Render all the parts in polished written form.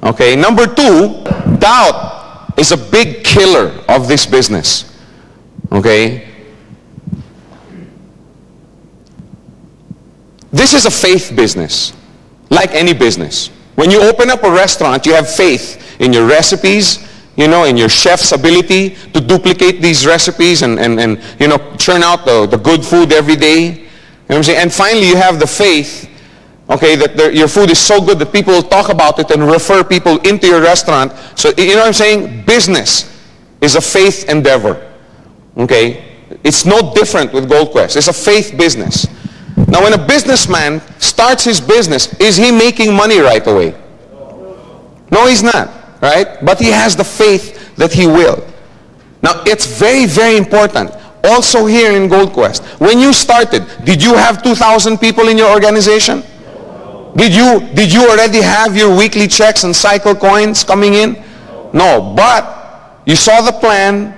Okay, number two, doubt is a big killer of this business. Okay? This is a faith business, like any business. When you open up a restaurant, you have faith in your recipes, in your chef's ability to duplicate these recipes and churn out the good food every day. You know what I'm saying? And finally, you have the faith, okay, that your food is so good that people will talk about it and refer people into your restaurant. So, you know what I'm saying? Business is a faith endeavor. Okay? It's no different with Gold Quest. It's a faith business. Now, when a businessman starts his business, is he making money right away? No, he's not, right? But he has the faith that he will. Now, it's very, very important. Also here in Gold Quest, when you started, did you have 2,000 people in your organization? Did you already have your weekly checks and cycle coins coming in? No, but you saw the plan,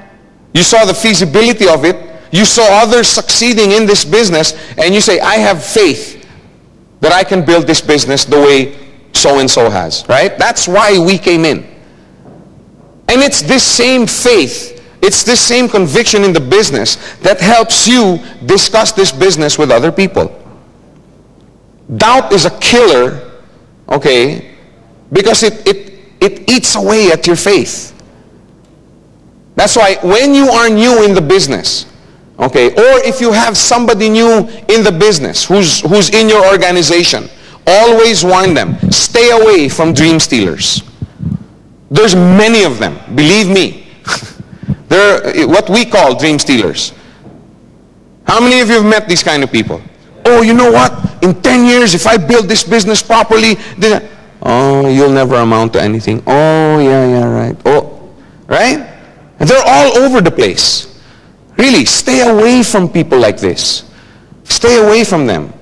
you saw the feasibility of it, you saw others succeeding in this business, and you say, I have faith that I can build this business the way so-and-so has, right? That's why we came in. And it's this same faith, it's this same conviction in the business that helps you discuss this business with other people. Doubt is a killer, okay, because it eats away at your faith. That's why when you are new in the business, okay, or if you have somebody new in the business who's in your organization, always warn them, stay away from dream stealers. There's many of them, believe me. They're what we call dream stealers. How many of you have met these kind of people? Oh, you know what? In 10 years, if I build this business properly, then oh, you'll never amount to anything. Oh, yeah, right. Oh, right? And they're all over the place. Really, stay away from people like this. Stay away from them.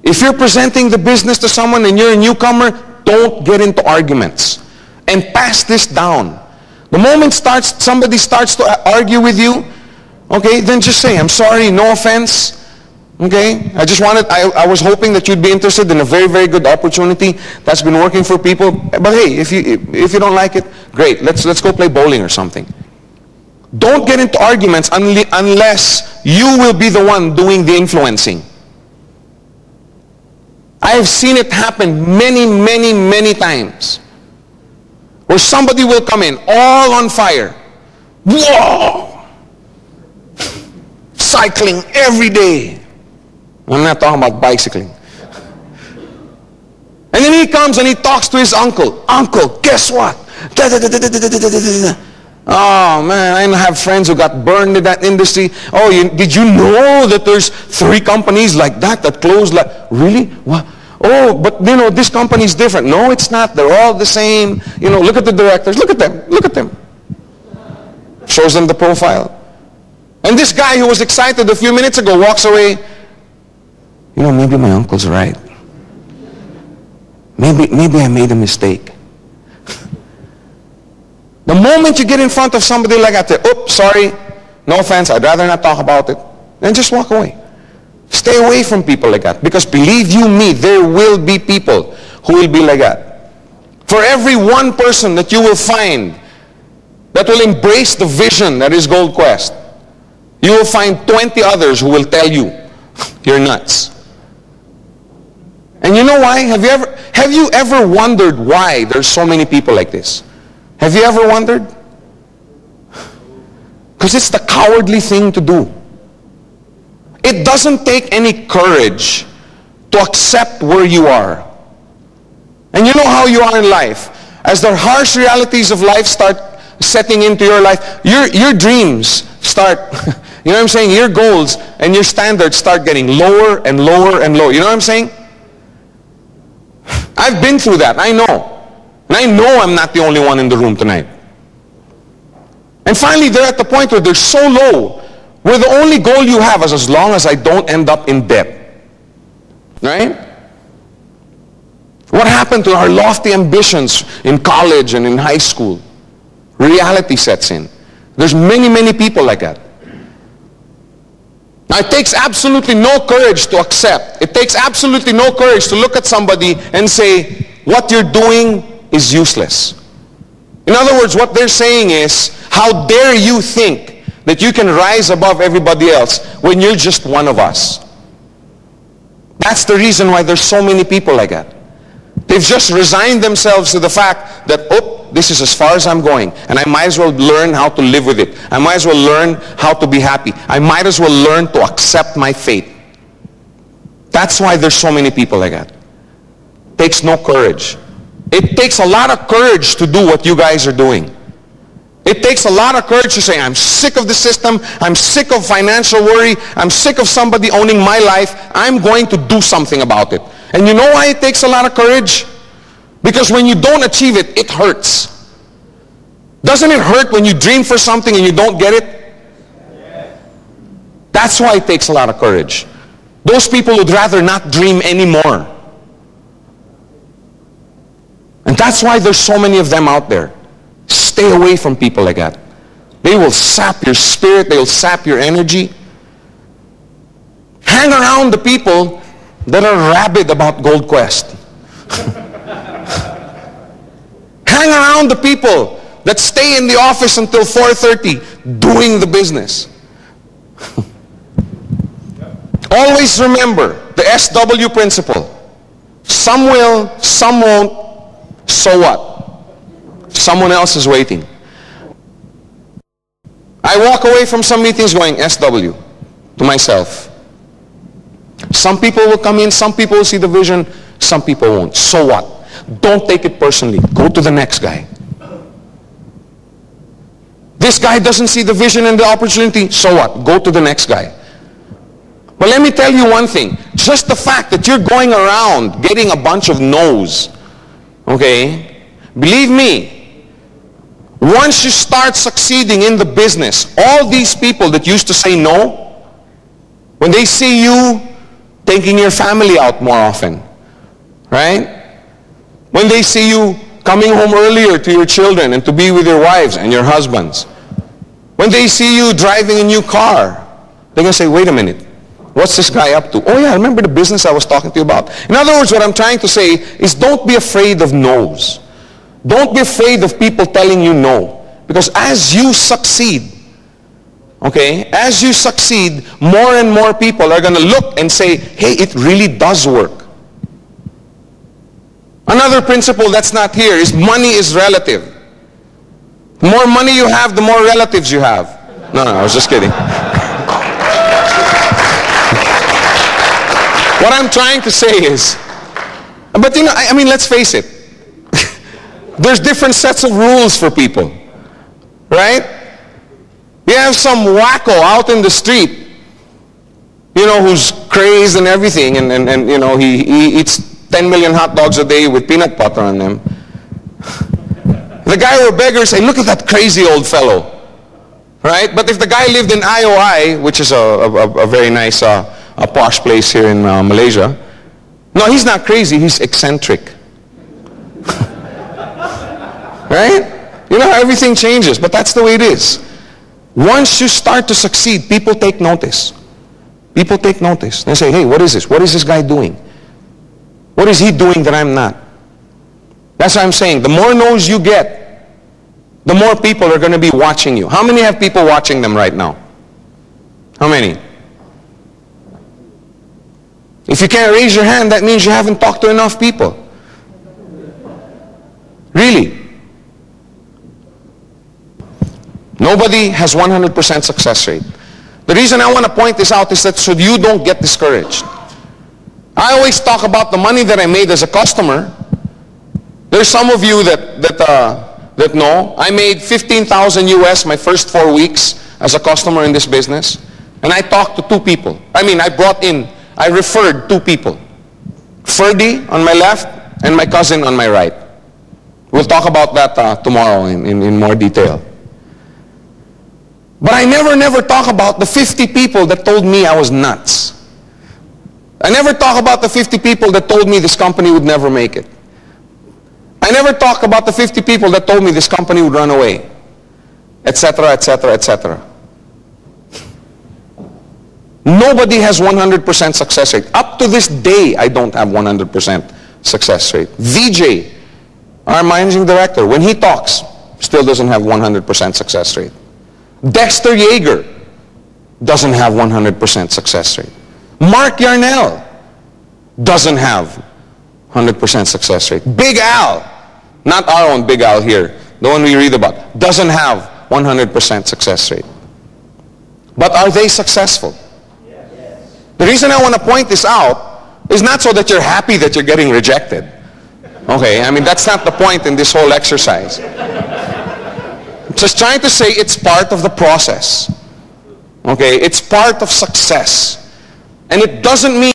If you're presenting the business to someone and you're a newcomer, don't get into arguments. And pass this down. The moment somebody starts to argue with you, okay, then just say, I'm sorry, no offense. Okay, I was hoping that you'd be interested in a very, very good opportunity that's been working for people. But hey, if you don't like it, great. Let's go play bowling or something. Don't get into arguments unless you will be the one doing the influencing. I have seen it happen many, many, many times. Where somebody will come in all on fire. Whoa! Cycling every day. I'm not talking about bicycling. And then he comes and he talks to his uncle. Uncle, guess what? Oh man, I have friends who got burned in that industry. Oh, did you know that there's 3 companies like that closed? Really? What? Oh, but this company is different. No, it's not. They're all the same. Look at the directors. Look at them. Look at them. Shows them the profile. And this guy who was excited a few minutes ago walks away. Maybe my uncle's right. Maybe I made a mistake. The moment you get in front of somebody like that, oops, sorry, no offense, I'd rather not talk about it, then just walk away. Stay away from people like that. Because believe you me, there will be people who will be like that. For every one person that you will find that will embrace the vision that is Gold Quest, you will find 20 others who will tell you, you're nuts. And you know why? Have you ever wondered why there's so many people like this? Have you ever wondered? Because it's the cowardly thing to do. It doesn't take any courage to accept where you are. And you know how you are in life. As the harsh realities of life start setting into your life, your dreams start, you know what I'm saying? Your goals and your standards start getting lower and lower and lower. You know what I'm saying? I've been through that. I know. And I know I'm not the only one in the room tonight. And finally, they're at the point where they're so low, where the only goal you have is as long as I don't end up in debt. Right? What happened to our lofty ambitions in college and in high school? Reality sets in. There's many, many people like that. Now, it takes absolutely no courage to accept. It takes absolutely no courage to look at somebody and say, what you're doing is useless. In other words, what they're saying is, how dare you think that you can rise above everybody else when you're just one of us? That's the reason why there's so many people like that. They've just resigned themselves to the fact that, oh, this is as far as I'm going, and I might as well learn how to live with it. I might as well learn how to be happy. I might as well learn to accept my fate. That's why there's so many people like that. It takes no courage. It takes a lot of courage to do what you guys are doing. It takes a lot of courage to say, I'm sick of the system, I'm sick of financial worry, I'm sick of somebody owning my life, I'm going to do something about it. And you know why it takes a lot of courage? Because when you don't achieve it, it hurts. Doesn't it hurt when you dream for something and you don't get it? That's why it takes a lot of courage. Those people would rather not dream anymore. And that's why there's so many of them out there. Stay away from people like that. They will sap your spirit. They will sap your energy. Hang around the people that are rabid about Gold Quest. Hang around the people that stay in the office until 4:30 doing the business. Always remember the SW principle. Some will, some won't. So what? Someone else is waiting. I walk away from some meetings going SW to myself. Some people will come in, some people will see the vision, some people won't. So what? Don't take it personally. Go to the next guy. This guy doesn't see the vision and the opportunity. So what? Go to the next guy. But let me tell you one thing. Just the fact that you're going around getting a bunch of no's, okay, believe me, once you start succeeding in the business, all these people that used to say no, when they see you taking your family out more often, right? When they see you coming home earlier to your children and to be with your wives and your husbands, when they see you driving a new car, they're going to say, wait a minute, what's this guy up to? Oh yeah, remember the business I was talking to you about? In other words, what I'm trying to say is don't be afraid of no's. Don't be afraid of people telling you no. Because as you succeed, okay, as you succeed, more and more people are going to look and say, hey, it really does work. Another principle that's not here is money is relative. The more money you have, the more relatives you have. No, I was just kidding. What I'm trying to say is, but you know, I mean, let's face it. There's different sets of rules for people, right? You have some wacko out in the street, you know, who's crazed and everything, and you know, he eats 10 million hot dogs a day with peanut butter on them. The guy or beggar say, look at that crazy old fellow, right? But if the guy lived in IOI, which is a very nice, a posh place here in Malaysia, no, he's not crazy, he's eccentric. Right? You know, everything changes, but that's the way it is. Once you start to succeed, people take notice. People take notice. They say, hey, what is this? What is this guy doing? What is he doing that I'm not? That's what I'm saying. The more no's you get, the more people are going to be watching you. How many have people watching them right now? How many? If you can't raise your hand, that means you haven't talked to enough people. Really. Nobody has 100% success rate. The reason I want to point this out is that so you don't get discouraged. I always talk about the money that I made as a customer. There's some of you that know. I made 15,000 US my first 4 weeks as a customer in this business. And I talked to 2 people. I referred 2 people. Ferdy on my left and my cousin on my right. We'll talk about that tomorrow in more detail. But I never talk about the 50 people that told me I was nuts. I never talk about the 50 people that told me this company would never make it. I never talk about the 50 people that told me this company would run away, etc., etc., etc. Nobody has 100% success rate. Up to this day, I don't have 100% success rate. VJ our managing director, when he talks, still doesn't have 100% success rate. Dexter Yeager doesn't have 100% success rate. Mark Yarnell doesn't have 100% success rate. Big Al, not our own Big Al here, the one we read about, doesn't have 100% success rate. But are they successful? Yes. The reason I want to point this out is not so that you're happy that you're getting rejected. Okay, I mean, that's not the point in this whole exercise. I'm just trying to say it's part of the process. Okay, it's part of success. And it doesn't mean